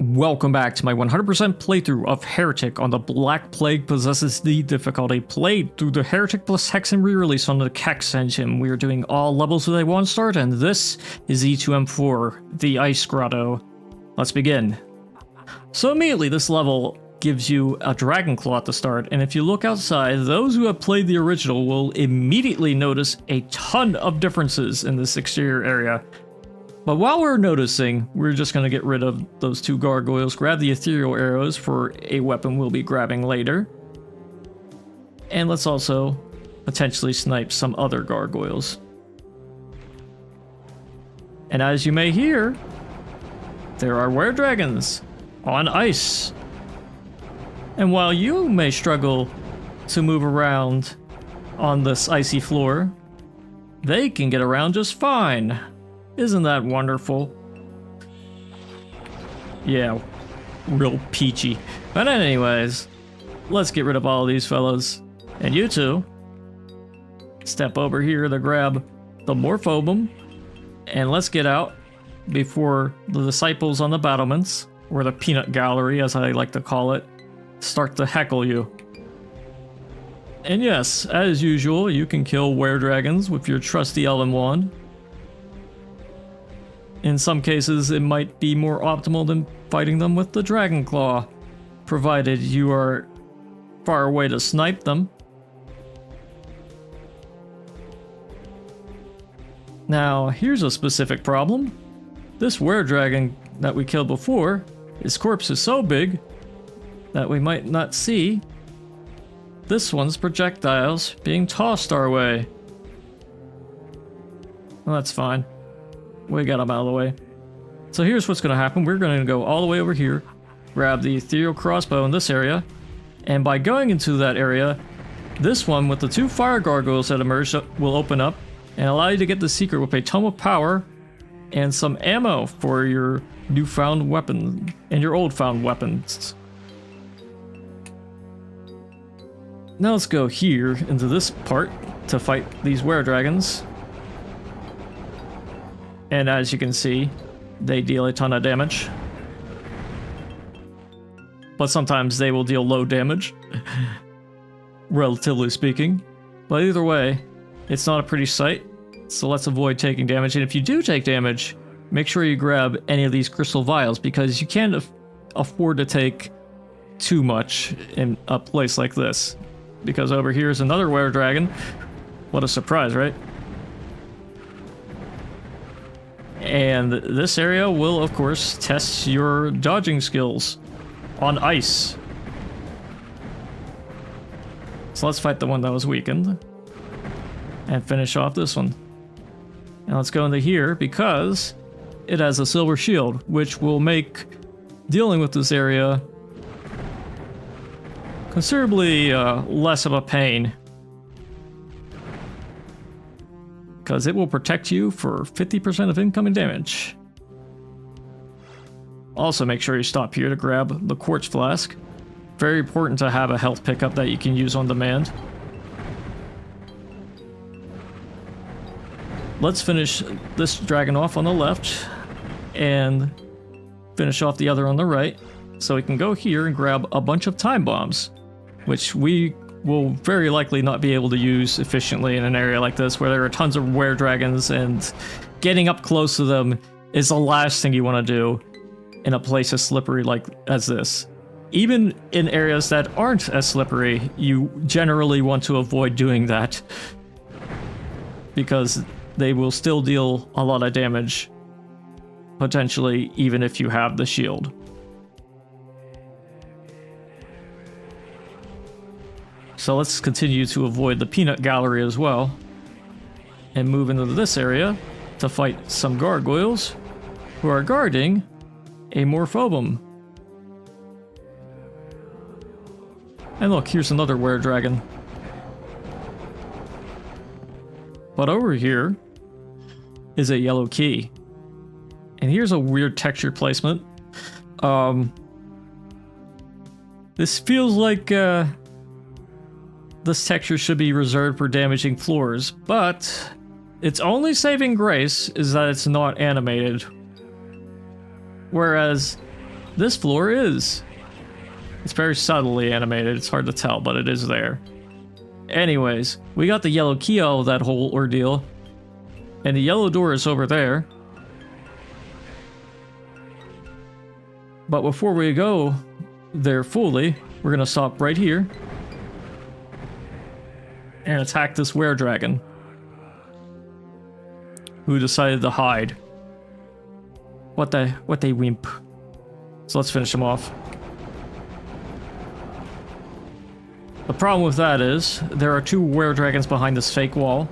Welcome back to my 100% playthrough of Heretic on the Black Plague Possesses the difficulty, played through the Heretic plus Hexen re-release on the Kex Engine. We are doing all levels with a 1 start, and this is E2M4, the Ice Grotto. Let's begin. So immediately this level gives you a dragon claw at the start, and if you look outside, those who have played the original will immediately notice a ton of differences in this exterior area. But while we're noticing, we're just going to get rid of those 2 gargoyles, grab the ethereal arrows for a weapon we'll be grabbing later. And let's also potentially snipe some other gargoyles. And as you may hear, there are were-dragons on ice. And while you may struggle to move around on this icy floor, they can get around just fine. Isn't that wonderful? Yeah, real peachy. But anyways, let's get rid of all of these fellas. And you two, step over here to grab the Morphobum, and let's get out before the disciples on the battlements, or the peanut gallery as I like to call it, start to heckle you. And yes, as usual, you can kill were-dragons with your trusty elven wand. In some cases, it might be more optimal than fighting them with the Dragon Claw, provided you are far away to snipe them. Now, here's a specific problem. This were-dragon that we killed before, his corpse is so big that we might not see this one's projectiles being tossed our way. Well, that's fine. We got them out of the way. So here's what's going to happen. We're going to go all the way over here, grab the ethereal crossbow in this area, and by going into that area, this one with the 2 fire gargoyles that emerged will open up and allow you to get the secret with a tome of power and some ammo for your newfound weapon and your old found weapons. Now let's go here into this part to fight these were-dragons. And as you can see, they deal a ton of damage. But sometimes they will deal low damage, relatively speaking. But either way, it's not a pretty sight, so let's avoid taking damage. And if you do take damage, make sure you grab any of these crystal vials, because you can't afford to take too much in a place like this. Because over here is another were-dragon. What a surprise, right? And this area will, of course, test your dodging skills on ice. So let's fight the one that was weakened and finish off this one. And let's go into here because it has a silver shield, which will make dealing with this area considerably less of a pain, because it will protect you for 50% of incoming damage. Also, make sure you stop here to grab the quartz flask. Very important to have a health pickup that you can use on demand. Let's finish this dragon off on the left and finish off the other on the right, so we can go here and grab a bunch of time bombs, which we will very likely not be able to use efficiently in an area like this where there are tons of were-dragons, and getting up close to them is the last thing you want to do in a place as slippery as this. Even in areas that aren't as slippery, you generally want to avoid doing that, because they will still deal a lot of damage, potentially even if you have the shield. So let's continue to avoid the peanut gallery as well, and move into this area to fight some gargoyles who are guarding a Morphobum. And look, here's another were-dragon. But over here is a yellow key. And here's a weird texture placement. This feels like this texture should be reserved for damaging floors, but its only saving grace is that it's not animated. Whereas this floor is. It's very subtly animated, it's hard to tell, but it is there. Anyways, we got the yellow key out of that whole ordeal. And the yellow door is over there. But before we go there fully, we're gonna stop right here. And attack this were-dragon. Who decided to hide. What they wimp. So let's finish him off. The problem with that is, there are two were-dragons behind this fake wall.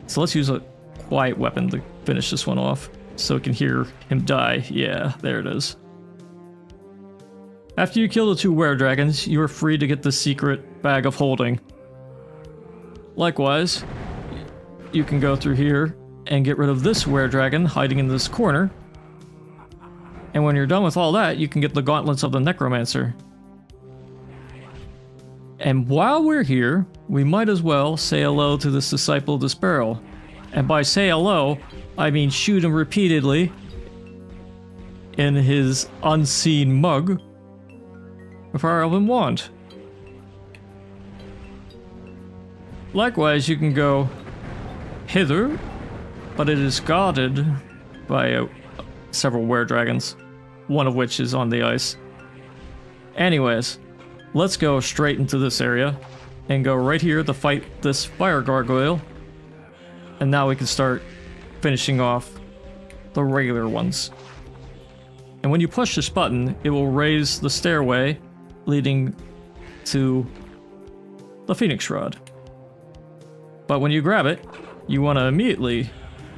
So let's use a quiet weapon to finish this one off, so we can hear him die. Yeah, there it is. After you kill the two were-dragons, you are free to get the secret bag of holding. Likewise, you can go through here and get rid of this were-dragon hiding in this corner. And when you're done with all that, you can get the gauntlets of the necromancer. And while we're here, we might as well say hello to this disciple of the Sparrow. And by say hello, I mean shoot him repeatedly in his unseen mug with our elven wand. Likewise, you can go hither, but it is guarded by several were-dragons, one of which is on the ice. Anyways, let's go straight into this area and go right here to fight this fire gargoyle. And now we can start finishing off the regular ones. And when you push this button, it will raise the stairway leading to the Phoenix Rod. But when you grab it, you want to immediately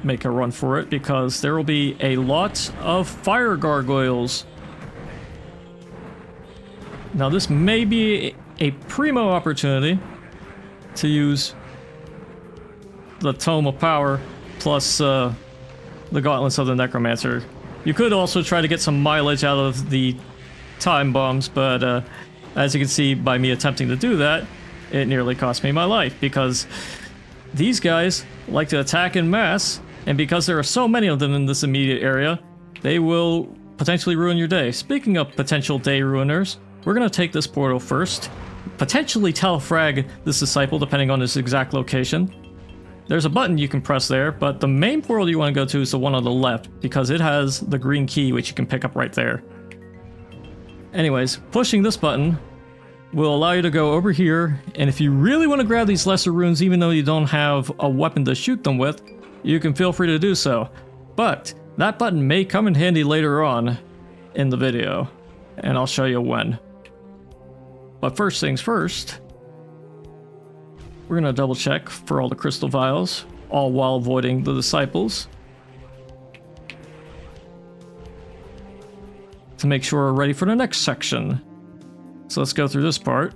make a run for it because there will be a lot of fire gargoyles. Now this may be a primo opportunity to use the Tome of Power plus the Gauntlets of the Necromancer. You could also try to get some mileage out of the time bombs, but as you can see by me attempting to do that, it nearly cost me my life because these guys like to attack in mass, and because there are so many of them in this immediate area, they will potentially ruin your day. Speaking of potential day ruiners, we're going to take this portal first, potentially telefrag this disciple depending on his exact location. There's a button you can press there, but the main portal you want to go to is the one on the left because it has the green key which you can pick up right there. Anyways, pushing this button will allow you to go over here, and if you really want to grab these lesser runes even though you don't have a weapon to shoot them with, you can feel free to do so. But that button may come in handy later on in the video, and I'll show you when. But first things first, we're going to double check for all the crystal vials, all while avoiding the disciples, to make sure we're ready for the next section. So let's go through this part.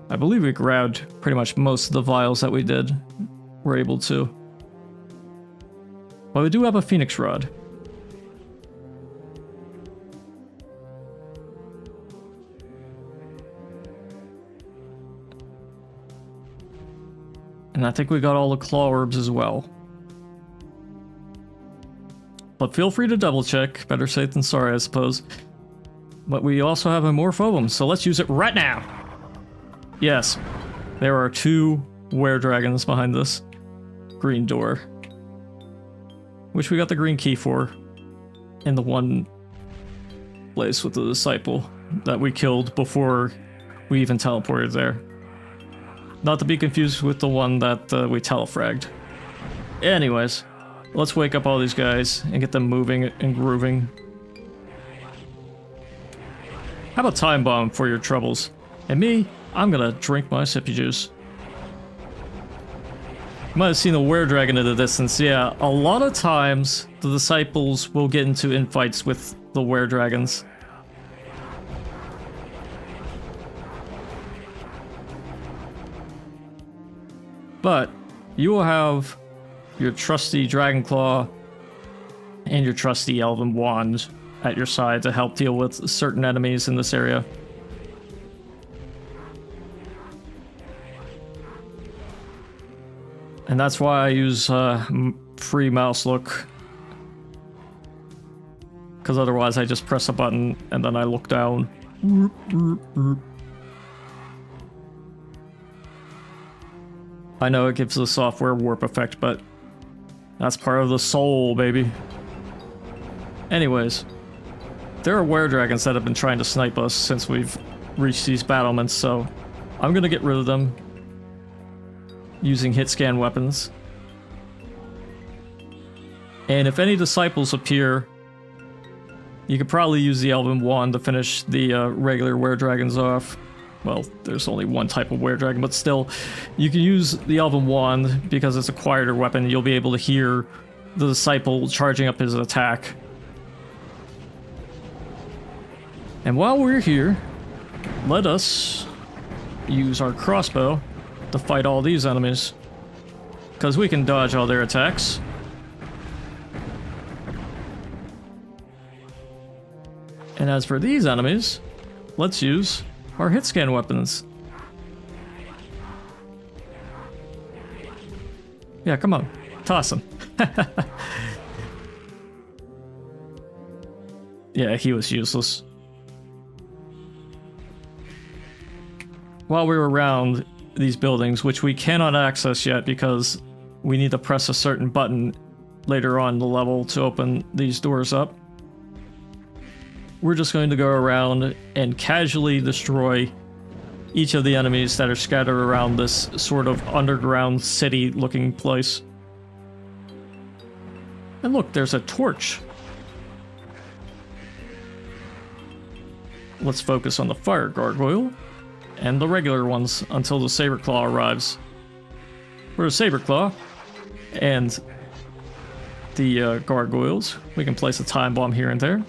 I believe we grabbed pretty much most of the vials that we did. We're able to. But we do have a Phoenix Rod. And I think we got all the claw orbs as well. But feel free to double check. Better safe than sorry, I suppose. But we also have a Morphobum, so let's use it right now. Yes, there are two were-dragons behind this green door, which we got the green key for in the one place with the disciple that we killed before we even teleported there. Not to be confused with the one that we telefragged. Anyways, let's wake up all these guys and get them moving and grooving. How about time bomb for your troubles? And me, I'm gonna drink my sippy juice. You might have seen the were-dragon in the distance. Yeah, a lot of times the disciples will get into infights with the were-dragons. But you will have your trusty Dragon Claw and your trusty Elven Wand at your side to help deal with certain enemies in this area. And that's why I use free mouse look. Because otherwise I just press a button and then I look down. I know it gives the software warp effect, but that's part of the soul, baby. Anyways, there are were-dragons that have been trying to snipe us since we've reached these battlements, so I'm gonna get rid of them using hit scan weapons. And if any disciples appear, you could probably use the Elven Wand to finish the regular were-dragons off. Well, there's only one type of were-dragon, but still, you can use the Elven Wand because it's a quieter weapon. You'll be able to hear the disciple charging up his attack. And while we're here, let us use our crossbow to fight all these enemies, because we can dodge all their attacks. And as for these enemies, let's use our hit scan weapons. Yeah, come on, toss him. Yeah, he was useless. While we're around these buildings, which we cannot access yet because we need to press a certain button later on in the level to open these doors up, we're just going to go around and casually destroy each of the enemies that are scattered around this sort of underground city looking place. And look, there's a torch. Let's focus on the fire gargoyle and the regular ones until the saber claw arrives. For the saber claw and the gargoyles, we can place a time bomb here and there.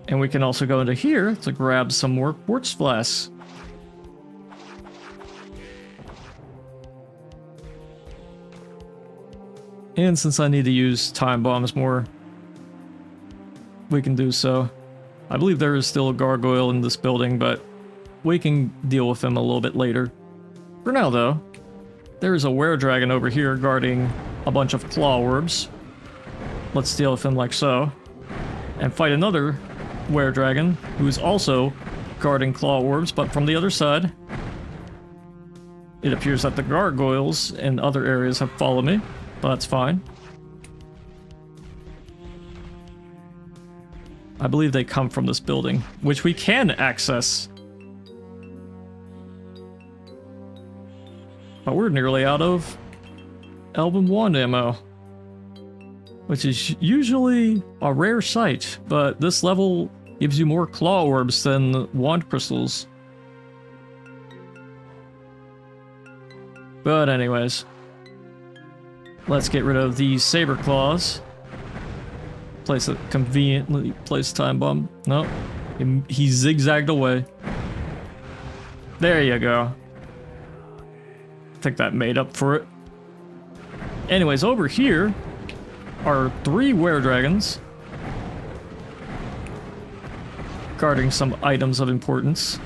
And we can also go into here to grab some more quartz flasks. And since I need to use time bombs more, we can do so. I believe there is still a gargoyle in this building, but we can deal with him a little bit later. For now, though, there is a were-dragon over here guarding a bunch of claw orbs. Let's deal with him like so. And fight another were-dragon who is also guarding claw orbs, but from the other side. It appears that the gargoyles in other areas have followed me, but that's fine. I believe they come from this building, which we can access. But we're nearly out of Elven Wand ammo, which is usually a rare sight, but this level gives you more claw orbs than wand crystals. But anyways, let's get rid of these saber claws. Place it conveniently, place time bomb. No, he zigzagged away. There you go. I think that made up for it. Anyways, over here are 3 were-dragons guarding some items of importance.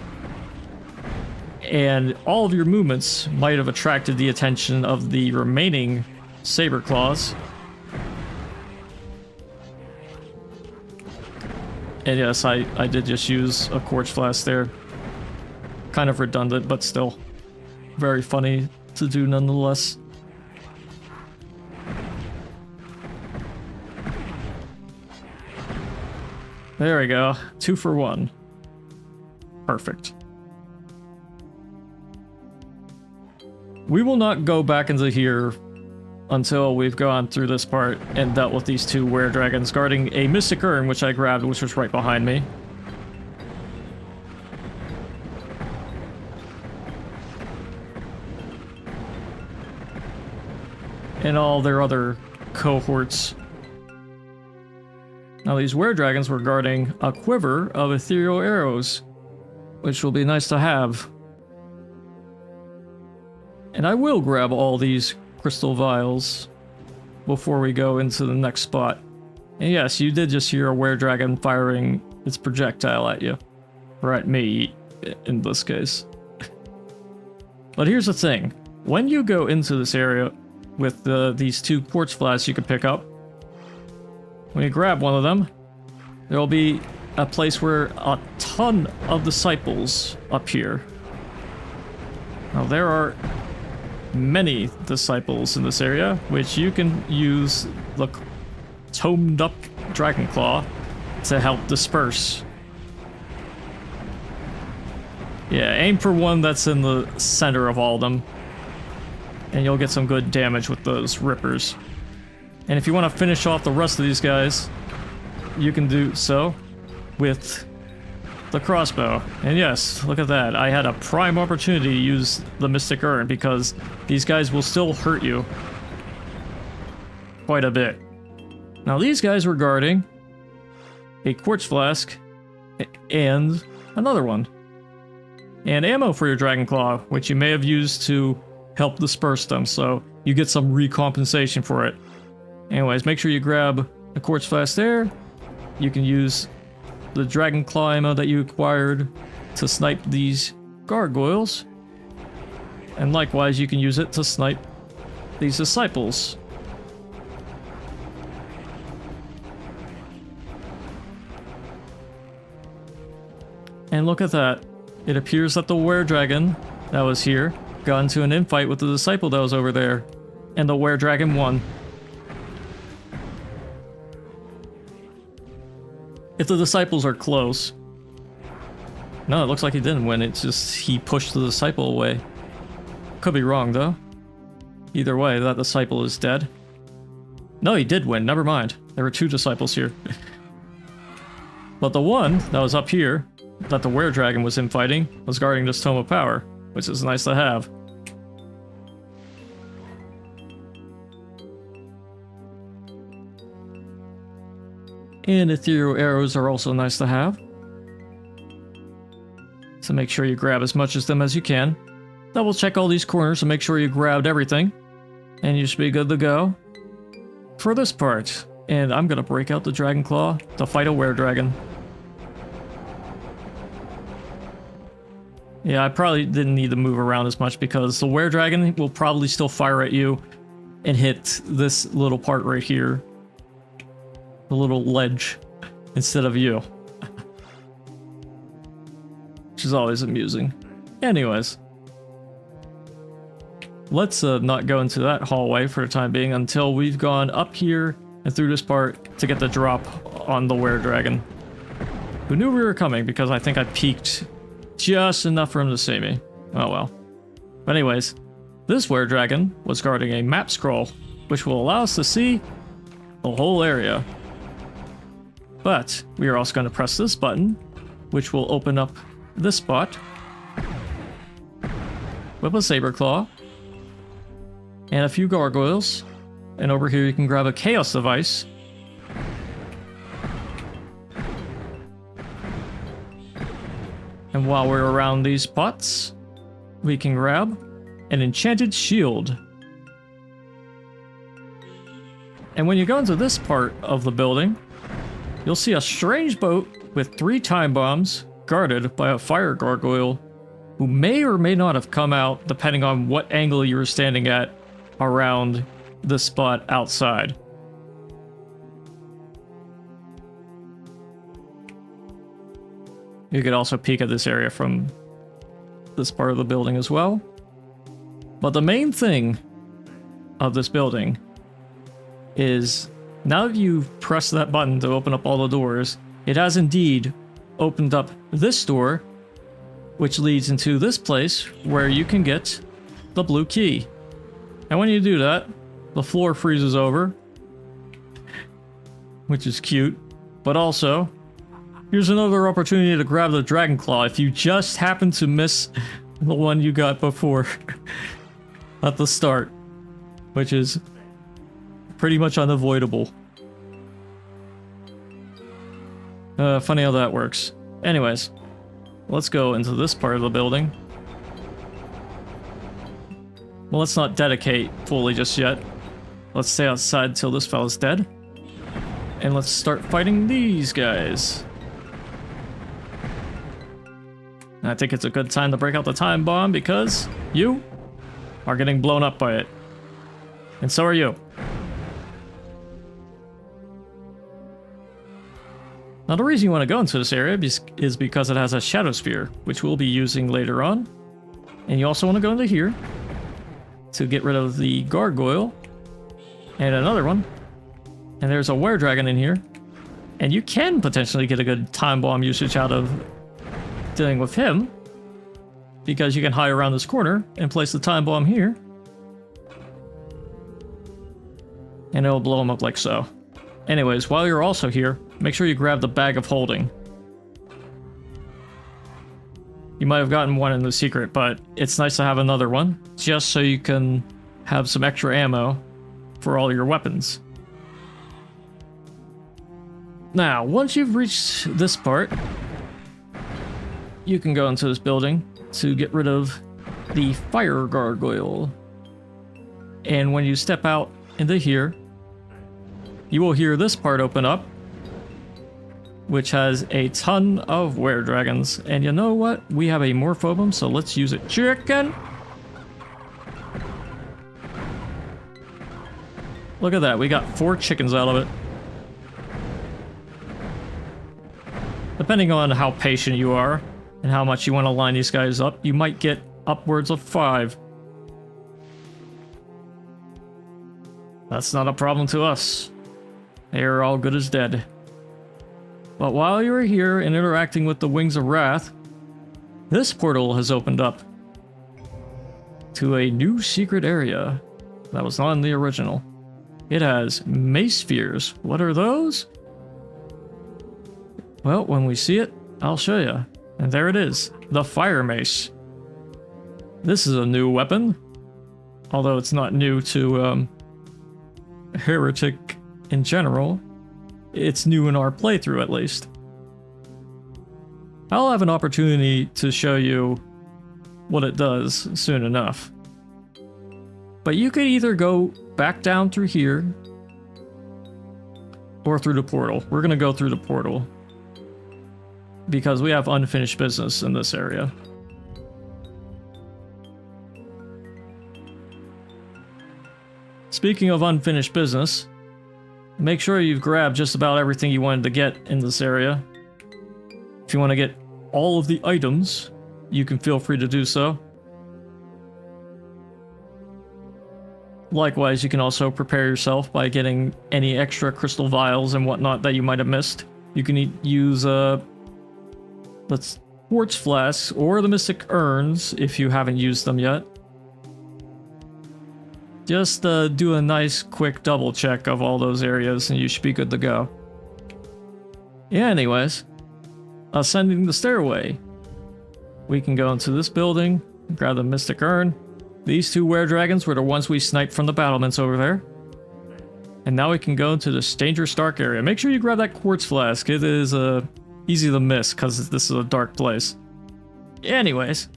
And all of your movements might have attracted the attention of the remaining saber claws. And yes, I did just use a quartz flask there. Kind of redundant, but still very funny to do nonetheless. There we go. 2 for 1. Perfect. We will not go back into here until we've gone through this part and dealt with these 2 were-dragons guarding a mystic urn, which I grabbed, which was right behind me. And all their other cohorts. Now these were-dragons were guarding a quiver of ethereal arrows, which will be nice to have. And I will grab all these crystal vials before we go into the next spot. And yes, you did just hear a were-dragon firing its projectile at you. Or at me, in this case. But here's the thing. When you go into this area with these 2 quartz flasks you can pick up, when you grab one of them, there will be a place where a ton of disciples appear. Now there are many disciples in this area, which you can use the tomed up dragon claw to help disperse. Yeah, aim for one that's in the center of all of them, and you'll get some good damage with those rippers. And if you want to finish off the rest of these guys, you can do so with the crossbow. And yes, look at that. I had a prime opportunity to use the Mystic Urn because these guys will still hurt you quite a bit. Now these guys were guarding a quartz flask and another one. And ammo for your Dragon Claw, which you may have used to help disperse them, so you get some recompensation for it. Anyways, make sure you grab a quartz flask there. You can use the Dragon Claw ammo that you acquired to snipe these gargoyles. And likewise, you can use it to snipe these disciples. And look at that. It appears that the were-dragon that was here got into an infight with the disciple that was over there. And the were-dragon won. If the disciples are close. No, it looks like he didn't win. It's just he pushed the disciple away. Could be wrong, though. Either way, that disciple is dead. No, he did win. Never mind. There were 2 disciples here. But the one that was up here, that the were-dragon was infighting, was guarding this Tome of Power, which is nice to have. And ethereal arrows are also nice to have. So make sure you grab as much of them as you can. Double check all these corners to make sure you grabbed everything. And you should be good to go for this part. And I'm gonna break out the Dragon Claw to fight a were-dragon. Yeah, I probably didn't need to move around as much because the were-dragon will probably still fire at you and hit this little part right here. The little ledge instead of you. Which is always amusing. Anyways. Let's not go into that hallway for the time being until we've gone up here and through this part to get the drop on the were-dragon. Who knew we were coming because I think I peeked just enough for him to see me. Oh well. But anyways, this were-dragon was guarding a map scroll, which will allow us to see the whole area. But we are also going to press this button, which will open up this spot with a saber claw and a few gargoyles. And over here you can grab a chaos device. And while we're around these pots, we can grab an enchanted shield. And when you go into this part of the building, you'll see a strange boat with 3 time bombs guarded by a fire gargoyle who may or may not have come out depending on what angle you were standing at around the spot outside. You could also peek at this area from this part of the building as well. But the main thing of this building is now that you've pressed that button to open up all the doors, it has indeed opened up this door, which leads into this place where you can get the blue key. And when you do that, the floor freezes over, which is cute, but also here's another opportunity to grab the Dragon Claw if you just happen to miss the one you got before at the start, which is pretty much unavoidable. Funny how that works. Anyways, let's go into this part of the building. Well, let's not dedicate fully just yet. Let's stay outside till this fella's dead. And let's start fighting these guys. And I think it's a good time to break out the time bomb because you are getting blown up by it. And so are you. Now the reason you want to go into this area is because it has a shadow sphere, which we'll be using later on. And you also want to go into here to get rid of the gargoyle. And another one. And there's a were dragon in here. And you can potentially get a good time bomb usage out of dealing with him. Because you can hide around this corner and place the time bomb here. And it'll blow him up like so. Anyways, while you're also here, make sure you grab the bag of holding. You might have gotten one in the secret, but it's nice to have another one. Just so you can have some extra ammo for all your weapons. Now, once you've reached this part, you can go into this building to get rid of the fire gargoyle. And when you step out into here, you will hear this part open up, which has a ton of were dragons. And you know what? We have a morphobum, so let's use it. Chicken! Look at that, we got 4 chickens out of it. Depending on how patient you are and how much you want to line these guys up, you might get upwards of 5. That's not a problem to us. They are all good as dead. But while you are here and interacting with the Wings of Wrath, this portal has opened up to a new secret area that was not in the original. It has mace spheres. What are those? Well, when we see it, I'll show you. And there it is, the fire mace. This is a new weapon, although it's not new to Heretic in general. It's new in our playthrough, at least. I'll have an opportunity to show you what it does soon enough. But you could either go back down through here or through the portal. We're going to go through the portal because we have unfinished business in this area. Speaking of unfinished business, make sure you've grabbed just about everything you wanted to get in this area. If you want to get all of the items, you can feel free to do so. Likewise, you can also prepare yourself by getting any extra crystal vials and whatnot that you might have missed. You can use quartz flasks or the mystic urns if you haven't used them yet. Just do a nice quick double check of all those areas and you should be good to go. Yeah, anyways, ascending the stairway. We can go into this building, grab the mystic urn. These 2 were dragons were the ones we sniped from the battlements over there. And now we can go into this dangerous dark area. Make sure you grab that quartz flask. It is easy to miss because this is a dark place. Anyways,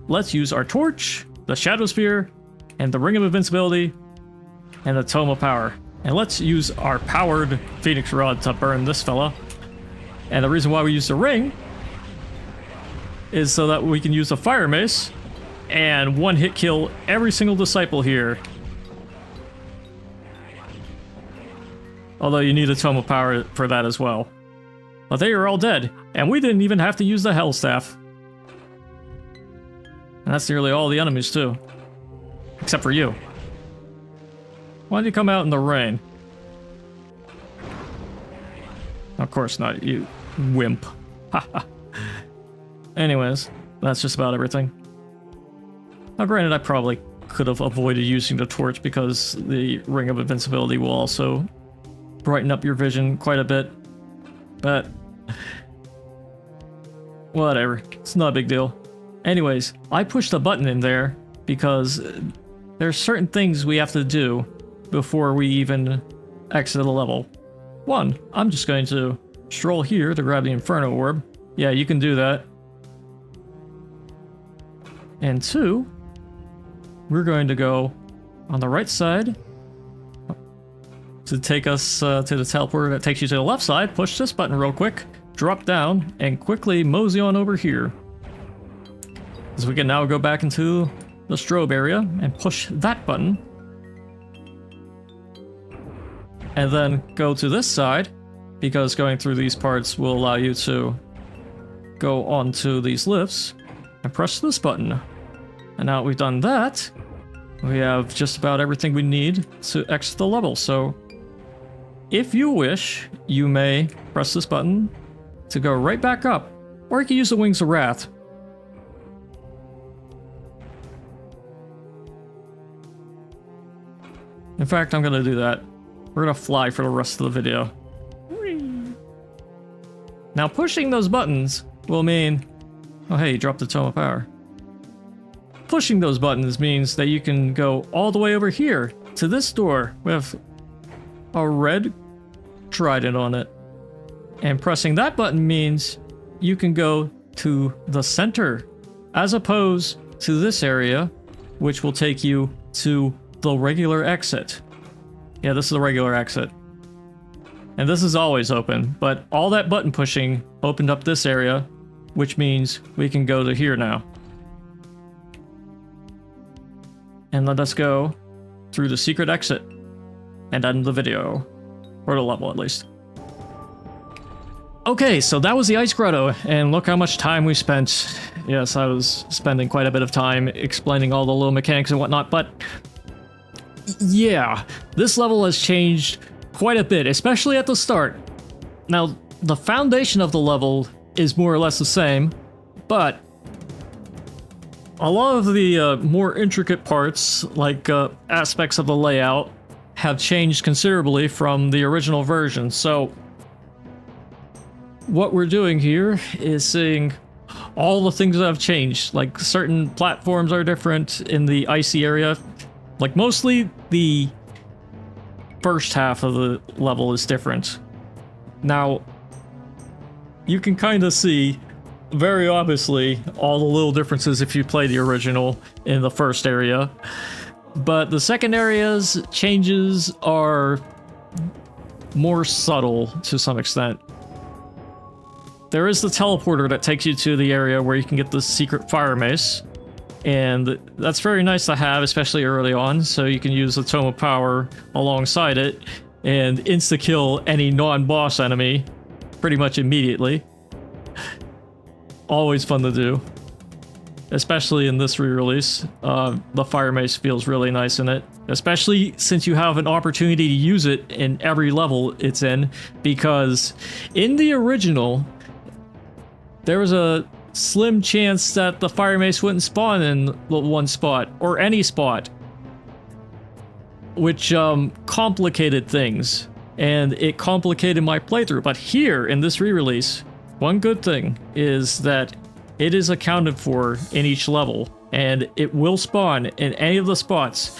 let's use our torch, the shadow sphere, and the ring of invincibility, and the tome of power. And let's use our powered phoenix rod to burn this fella. And the reason why we use the ring is so that we can use the fire mace and one hit kill every single disciple here. Although you need a tome of power for that as well. But they are all dead, and we didn't even have to use the hell staff. And that's nearly all the enemies too. Except for you. Why don't you come out in the rain? Of course not, you wimp. Anyways, that's just about everything. Now granted, I probably could have avoided using the torch because the ring of invincibility will also brighten up your vision quite a bit. But whatever, it's not a big deal. Anyways, I pushed a button in there because there's certain things we have to do before we even exit the level. 1, I'm just going to stroll here to grab the Inferno Orb. Yeah, you can do that. And 2, we're going to go on the right side to take us to the teleporter that takes you to the left side. Push this button real quick, drop down, and quickly mosey on over here. So we can now go back into the strobe area and push that button. And then go to this side, because going through these parts will allow you to go onto these lifts and press this button. And now that we've done that, we have just about everything we need to exit the level. So if you wish, you may press this button to go right back up, or you can use the Wings of Wrath. In fact, I'm gonna do that. We're gonna fly for the rest of the video. Whee. Now pushing those buttons will mean... Oh hey, you dropped the Tome of Power. Pushing those buttons means that you can go all the way over here to this door with a red trident on it. And pressing that button means you can go to the center, as opposed to this area, which will take you to the regular exit. Yeah, this is the regular exit. And this is always open, but all that button pushing opened up this area, which means we can go to here now. And let us go through the secret exit and end the video. Or the level, at least. Okay, so that was the Ice Grotto, and look how much time we spent. Yes, I was spending quite a bit of time explaining all the little mechanics and whatnot, but yeah, this level has changed quite a bit, especially at the start. Now, the foundation of the level is more or less the same, but a lot of the more intricate parts, like aspects of the layout, have changed considerably from the original version. So what we're doing here is seeing all the things that have changed. Like certain platforms are different in the icy area. Like mostly the first half of the level is different. Now, you can kind of see very obviously all the little differences if you play the original in the first area. But the second area's changes are more subtle to some extent. There is the teleporter that takes you to the area where you can get the secret fire mace. And that's very nice to have, especially early on, so you can use the Tome of Power alongside it and insta-kill any non-boss enemy pretty much immediately. Always fun to do. Especially in this re-release. The fire mace feels really nice in it. Especially since you have an opportunity to use it in every level it's in, because in the original, there was a slim chance that the fire mace wouldn't spawn in the one spot, or any spot. Which complicated things, and it complicated my playthrough. But here, in this re-release, one good thing is that it is accounted for in each level, and it will spawn in any of the spots.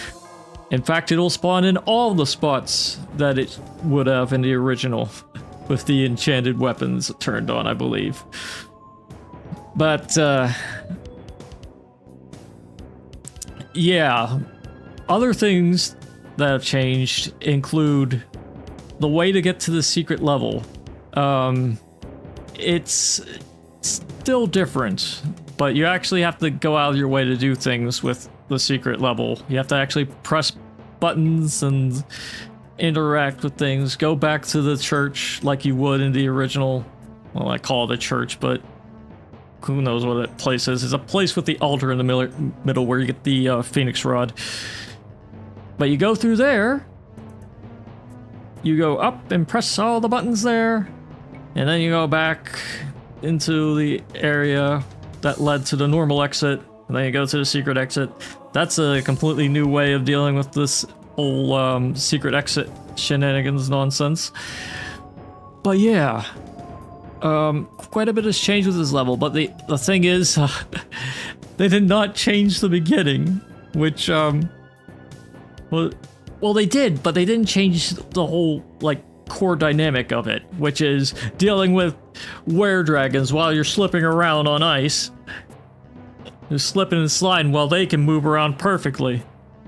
In fact, it'll spawn in all the spots that it would have in the original, with the enchanted weapons turned on, I believe. But, yeah, other things that have changed include the way to get to the secret level. It's still different, but you actually have to go out of your way to do things with the secret level. You have to actually press buttons and interact with things. Go back to the church like you would in the original. Well, I call it a church, but who knows what that place is. It's a place with the altar in the middle where you get the Phoenix Rod. But you go through there, you go up and press all the buttons there, and then you go back into the area that led to the normal exit, and then you go to the secret exit. That's a completely new way of dealing with this whole secret exit shenanigans nonsense. But yeah, quite a bit has changed with this level, but the thing is, they did not change the beginning, which, well, they did, but they didn't change the whole, like, core dynamic of it, which is dealing with were-dragons while you're slipping around on ice. You're slipping and sliding while they can move around perfectly.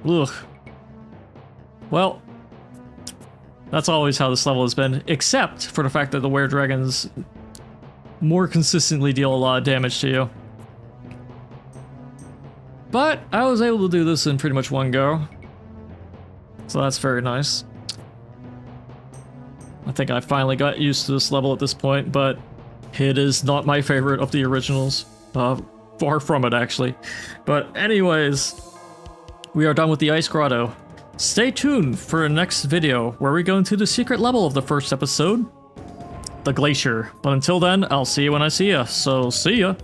Ugh. Well, that's always how this level has been, except for the fact that the were-dragons more consistently deal a lot of damage to you. But I was able to do this in pretty much one go. So that's very nice. I think I finally got used to this level at this point, but it is not my favorite of the originals. Far from it, actually. But anyways, we are done with the Ice Grotto. Stay tuned for the next video, where we go into the secret level of the first episode, the Glacier. But until then, I'll see you when I see ya, so see ya!